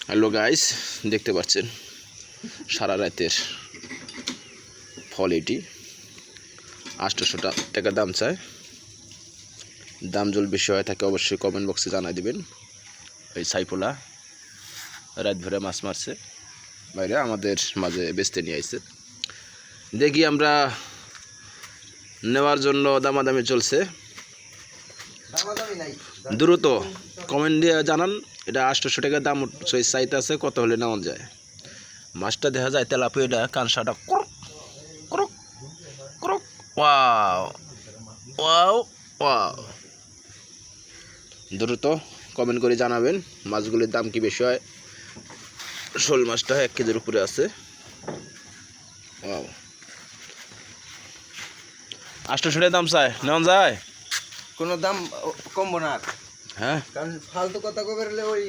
Hello guys, দেখতে পাচ্ছেন সারা রাতের ফল এটি 800 টাকা দাম চায়। দাম জল বেশি হয়ে থাকে অবশ্যই কমেন্ট বক্সে জানাই দিবেন। এই সাইফুলা রাত ভরে মাছ মারছে, বাইরে আমাদের মাঝে বেচতে নিয়ে আইছে। দেখি আমরা নেওয়ার জন্য দামাদামি চলছে। দ্রুত কমেন্ট দিয়ে জানান এটা 800 টাকা দাম চাইতে আছে, কত হলে নেওয়া যায়। মাছটা দেখা যায় তেলাপিয়াটা কানসাটা ক্রক ক্রক ক্রক। ওয়াও ওয়াও ওয়াও, দ্রুত কমেন্ট করে জানাবেন মাছগুলির দাম কি বেশি হয়। শোল মাছটা 1 কেজির উপরে আছে। ওয়াও, 800 টাকা দাম চায়, নেওয়া যায়? কোনো দাম কমবো না। হ্যাঁ, কারণ ফালতু কথা কবে ওই